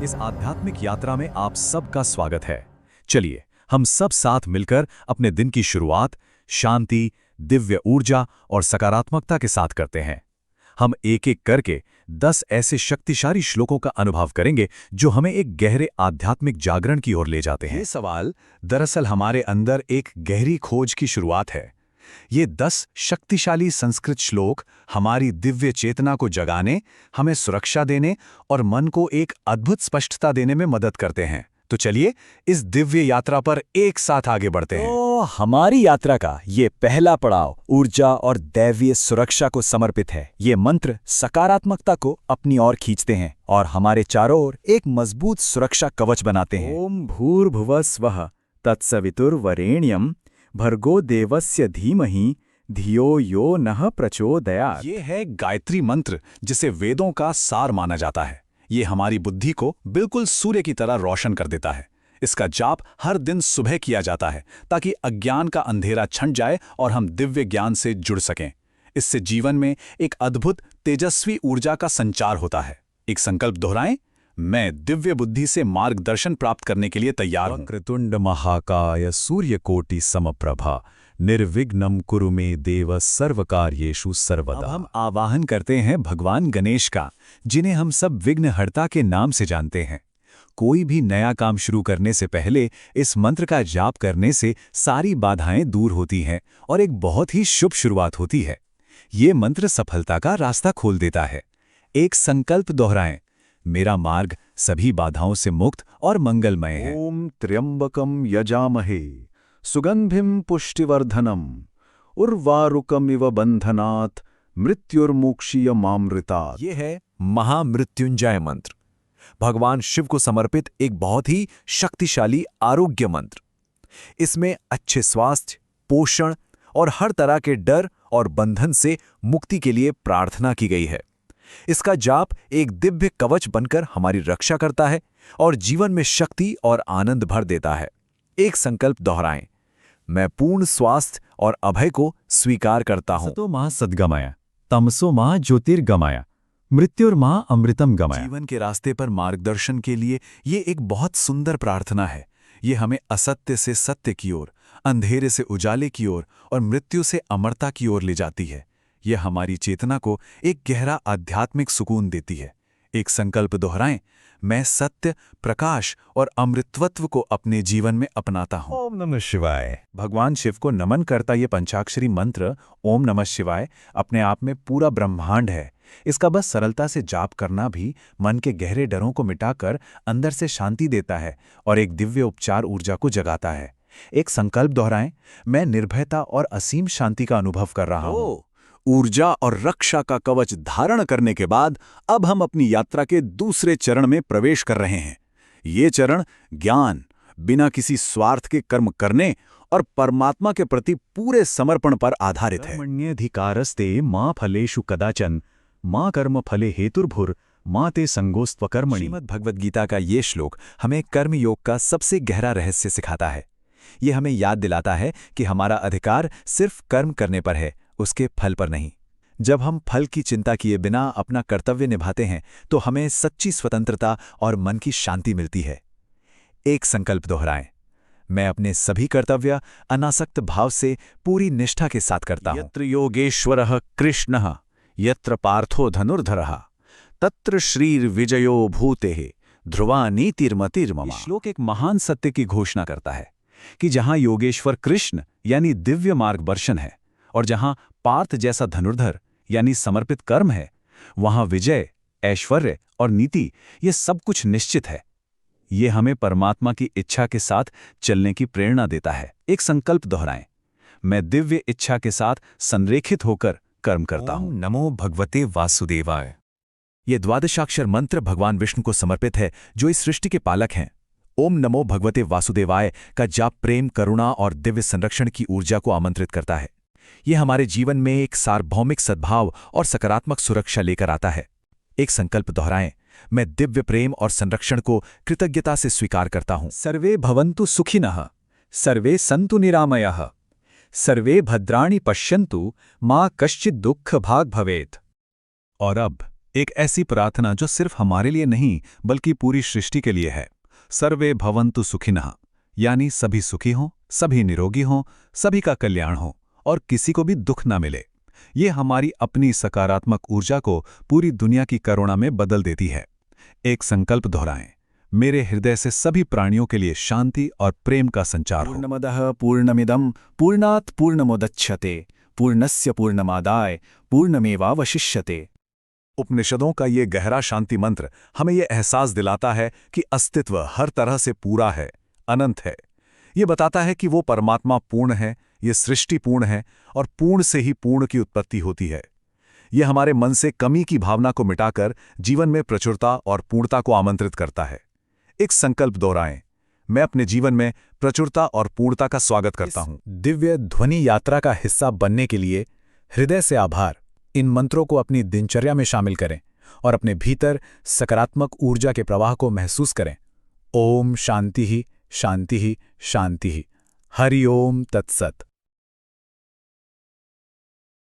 इस आध्यात्मिक यात्रा में आप सबका स्वागत है। चलिए हम सब साथ मिलकर अपने दिन की शुरुआत शांति, दिव्य ऊर्जा और सकारात्मकता के साथ करते हैं। हम एक एक करके 10 ऐसे शक्तिशाली श्लोकों का अनुभव करेंगे जो हमें एक गहरे आध्यात्मिक जागरण की ओर ले जाते हैं। ये सवाल दरअसल हमारे अंदर एक गहरी खोज की शुरुआत है। ये 10 शक्तिशाली संस्कृत श्लोक हमारी दिव्य चेतना को जगाने, हमें सुरक्षा देने और मन को एक अद्भुत स्पष्टता देने में मदद करते हैं। तो चलिए इस दिव्य यात्रा पर एक साथ आगे बढ़ते हैं। तो हमारी यात्रा का ये पहला पड़ाव ऊर्जा और दैवीय सुरक्षा को समर्पित है। ये मंत्र सकारात्मकता को अपनी ओर खींचते हैं और हमारे चारों ओर एक मजबूत सुरक्षा कवच बनाते हैं। ओम भूर्भुवः स्वः तत्सवितुर्वरेण्यं भर्गो देवस्य धीमहि धियो यो नः प्रचोदयात्। ये है गायत्री मंत्र, जिसे वेदों का सार माना जाता है। ये हमारी बुद्धि को बिल्कुल सूर्य की तरह रोशन कर देता है। इसका जाप हर दिन सुबह किया जाता है ताकि अज्ञान का अंधेरा छंट जाए और हम दिव्य ज्ञान से जुड़ सकें। इससे जीवन में एक अद्भुत तेजस्वी ऊर्जा का संचार होता है। एक संकल्प दोहराएं, मैं दिव्य बुद्धि से मार्गदर्शन प्राप्त करने के लिए तैयार हूं। वक्रतुंड महाकाय सूर्यकोटि समप्रभा निर्विघ्नं कुरु मे देव सर्वकार्येषु सर्वदा। अब हम आवाहन करते हैं भगवान गणेश का, जिन्हें हम सब विघ्नहर्ता के नाम से जानते हैं। कोई भी नया काम शुरू करने से पहले इस मंत्र का जाप करने से सारी बाधाएं दूर होती हैं और एक बहुत ही शुभ शुरुआत होती है। ये मंत्र सफलता का रास्ता खोल देता है। एक संकल्प दोहराएं, मेरा मार्ग सभी बाधाओं से मुक्त और मंगलमय है। ओम त्र्यंबकं यजामहे सुगंधिं पुष्टिवर्धनम् उर्वारुकमिव बंधनात् मृत्युर्मुक्षीयमामृतात्। ये है महामृत्युंजय मंत्र, भगवान शिव को समर्पित एक बहुत ही शक्तिशाली आरोग्य मंत्र। इसमें अच्छे स्वास्थ्य, पोषण और हर तरह के डर और बंधन से मुक्ति के लिए प्रार्थना की गई है। इसका जाप एक दिव्य कवच बनकर हमारी रक्षा करता है और जीवन में शक्ति और आनंद भर देता है। एक संकल्प दोहराएं, मैं पूर्ण स्वास्थ्य और अभय को स्वीकार करता हूं। सतो मां सद्गमय तमसो मां ज्योतिर्गमय मृत्युर्मां अमृतम गमय। जीवन के रास्ते पर मार्गदर्शन के लिए ये एक बहुत सुंदर प्रार्थना है। ये हमें असत्य से सत्य की ओर, अंधेरे से उजाले की ओर और मृत्यु से अमरता की ओर ले जाती है। यह हमारी चेतना को एक गहरा आध्यात्मिक सुकून देती है। एक संकल्प दोहराएं, मैं सत्य, प्रकाश और अमृतत्व को अपने जीवन में अपनाता हूं। ओम नमः शिवाय। भगवान शिव को नमन करता ये पंचाक्षरी मंत्र ओम नमः शिवाय अपने आप में पूरा ब्रह्मांड है। इसका बस सरलता से जाप करना भी मन के गहरे डरों को मिटाकर अंदर से शांति देता है और एक दिव्य उपचार ऊर्जा को जगाता है। एक संकल्प दोहराएं, मैं निर्भयता और असीम शांति का अनुभव कर रहा हूं। ऊर्जा और रक्षा का कवच धारण करने के बाद अब हम अपनी यात्रा के दूसरे चरण में प्रवेश कर रहे हैं। ये चरण ज्ञान, बिना किसी स्वार्थ के कर्म करने और परमात्मा के प्रति पूरे समर्पण पर आधारित है। कर्मण्यधिकारस्ते मां फलेषु कदाचन मां कर्म फले हेतुर्भुर मां ते संगोस्त्वकर्मणि। श्रीमद् भगवद गीता का ये श्लोक हमें कर्म योग का सबसे गहरा रहस्य सिखाता है। ये हमें याद दिलाता है कि हमारा अधिकार सिर्फ कर्म करने पर है, उसके फल पर नहीं। जब हम फल की चिंता किए बिना अपना कर्तव्य निभाते हैं तो हमें सच्ची स्वतंत्रता और मन की शांति मिलती है। एक संकल्प दोहराएं, मैं अपने सभी कर्तव्य अनासक्त भाव से पूरी निष्ठा के साथ करता हूं। यत्र योगेश्वरः कृष्णः यत्र पार्थो धनुर्धरः तत्र श्रीर्विजयो भूतेः ध्रुवा नीतिर्मतिर्मम। श्लोक एक महान सत्य की घोषणा करता है कि जहां योगेश्वर कृष्ण यानी दिव्य मार्गदर्शन है और जहां पार्थ जैसा धनुर्धर यानी समर्पित कर्म है, वहां विजय, ऐश्वर्य और नीति ये सब कुछ निश्चित है। ये हमें परमात्मा की इच्छा के साथ चलने की प्रेरणा देता है। एक संकल्प दोहराएं, मैं दिव्य इच्छा के साथ संरेखित होकर कर्म करता हूं। नमो भगवते वासुदेवाय। ये द्वादशाक्षर मंत्र भगवान विष्णु को समर्पित है, जो इस सृष्टि के पालक हैं। ओम नमो भगवते वासुदेवाय का जाप प्रेम, करुणा और दिव्य संरक्षण की ऊर्जा को आमंत्रित करता है। ये हमारे जीवन में एक सार्वभौमिक सद्भाव और सकारात्मक सुरक्षा लेकर आता है। एक संकल्प दोहराएं, मैं दिव्य प्रेम और संरक्षण को कृतज्ञता से स्वीकार करता हूं। सर्वे भवन्तु सुखिनः सर्वे सन्तु निरामयः सर्वे भद्राणि पश्यन्तु मां कश्चित् दुःख भाग् भवेत्। और अब एक ऐसी प्रार्थना जो सिर्फ हमारे लिए नहीं बल्कि पूरी सृष्टि के लिए है। सर्वे भवन्तु सुखिनः, यानी सभी सुखी हों, सभी निरोगी हों, सभी का कल्याण हो और किसी को भी दुख ना मिले। ये हमारी अपनी सकारात्मक ऊर्जा को पूरी दुनिया की करुणा में बदल देती है। एक संकल्प दोहराएं, मेरे हृदय से सभी प्राणियों के लिए शांति और प्रेम का संचार हो। पूर्णमदः पूर्णमिदं पूर्णात् पूर्णमुदच्यते पूर्णस्य पूर्णमादाय पूर्णमेवावशिष्यते। उपनिषदों का ये गहरा शांति मंत्र हमें ये एहसास दिलाता है कि अस्तित्व हर तरह से पूरा है, अनंत है। ये बताता है कि वो परमात्मा पूर्ण है, ये सृष्टि पूर्ण है और पूर्ण से ही पूर्ण की उत्पत्ति होती है। ये हमारे मन से कमी की भावना को मिटाकर जीवन में प्रचुरता और पूर्णता को आमंत्रित करता है। एक संकल्प दोहराएं, मैं अपने जीवन में प्रचुरता और पूर्णता का स्वागत करता हूं। दिव्य ध्वनि यात्रा का हिस्सा बनने के लिए हृदय से आभार। इन मंत्रों को अपनी दिनचर्या में शामिल करें और अपने भीतर सकारात्मक ऊर्जा के प्रवाह को महसूस करें। ओम शांति ही शांति ही शांति ही। हरि ओम तत्सत।